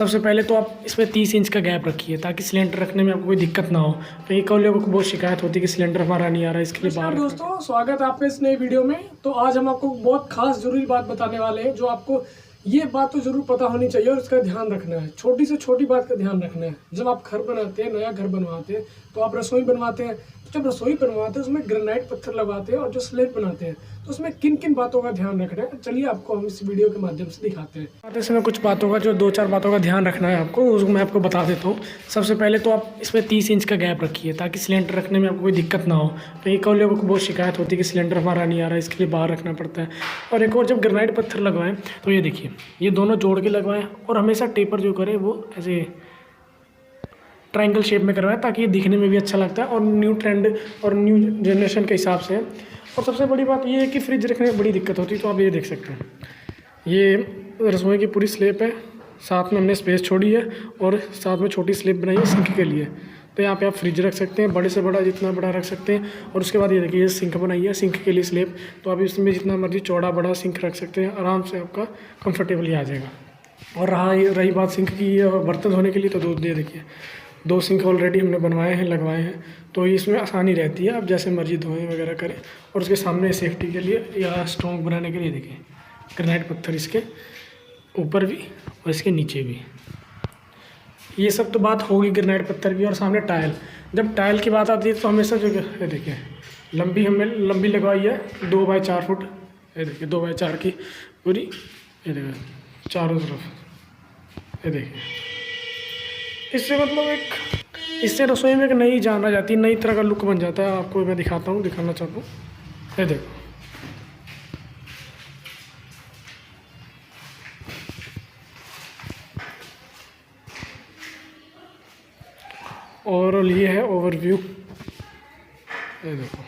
सबसे पहले तो आप इसमें 30 इंच का गैप रखिए ताकि सिलेंडर रखने में आपको कोई दिक्कत ना हो। कई कई लोगों को बहुत शिकायत होती है कि सिलेंडर हमारा नहीं आ रहा है, इसके लिए बाहर। दोस्तों स्वागत है आपका इस नए वीडियो में। तो आज हम आपको बहुत खास जरूरी बात बताने वाले हैं, जो आपको ये बात तो जरूर पता होनी चाहिए और इसका ध्यान रखना है। छोटी से छोटी बात का ध्यान रखना है। जब आप घर बनाते हैं, नया घर बनवाते हैं, तो आप रसोई बनवाते हैं, तो जब रसोई बनवाते हैं उसमें ग्रेनाइट पत्थर लगवाते हैं और जो स्लेब बनाते हैं, तो उसमें किन किन बातों का ध्यान रखना है, चलिए आपको हम इस वीडियो के माध्यम से दिखाते हैं। इसमें कुछ बातों का, जो 2-4 बातों का ध्यान रखना है आपको, उसको मैं आपको बता देता हूँ। सबसे पहले तो आप इसमें 30 इंच का गैप रखिए ताकि सिलेंडर रखने में आपको कोई दिक्कत ना हो। कई कई लोगों को बहुत शिकायत होती है कि सिलेंडर हमारा नहीं आ रहा है, इसके लिए बाहर रखना पड़ता है। और एक और, जब ग्रेनाइट पत्थर लगवाएं तो ये देखिए, ये दोनों जोड़ के लगवाएं और हमेशा टेपर जो करें वो ऐसे ट्रायंगल शेप में करवाएं ताकि ये दिखने में भी अच्छा लगता है और न्यू ट्रेंड और न्यू जनरेशन के हिसाब से। और सबसे बड़ी बात ये है कि फ्रिज रखने में बड़ी दिक्कत होती है, तो आप ये देख सकते हैं, ये रसोई की पूरी स्लेब है, साथ में हमने स्पेस छोड़ी है और साथ में छोटी स्लेब बनाई है सिंक के लिए। तो यहाँ पे आप फ्रिज रख सकते हैं, बड़े से बड़ा जितना बड़ा रख सकते हैं। और उसके बाद ये देखिए, ये सिंक बनाई है, सिंक के लिए स्लेब, तो आप इसमें जितना मर्जी चौड़ा बड़ा सिंक रख सकते हैं, आराम से आपका कंफर्टेबली आ जाएगा। और रही बात सिंक की, बर्तन धोने के लिए, तो दे देखिए 2 सिंक ऑलरेडी हमने बनवाए हैं, लगवाए हैं, तो इसमें आसानी रहती है, आप जैसे मर्जी धोएं वगैरह करें। और उसके सामने सेफ्टी के लिए या स्ट्रॉन्ग बनाने के लिए देखिए ग्रेनाइट पत्थर, इसके ऊपर भी और इसके नीचे भी। ये सब तो बात होगी ग्रेनाइट पत्थर की। और सामने टाइल, जब टाइल की बात आती है तो हमेशा जो ये देखिए लंबी, हमने लंबी लगवाई है 2 बाई 4 फुट। ये देखिए 2 बाई 4 की पूरी, ये देखिए चारों तरफ, ये देखिए। इससे मतलब इससे रसोई में एक नई जान आ जाती है, नई तरह का लुक बन जाता है। आपको मैं दिखाना चाहता हूँ, ये देखो। ओवरऑल ये है ओवरव्यू, ये देखो।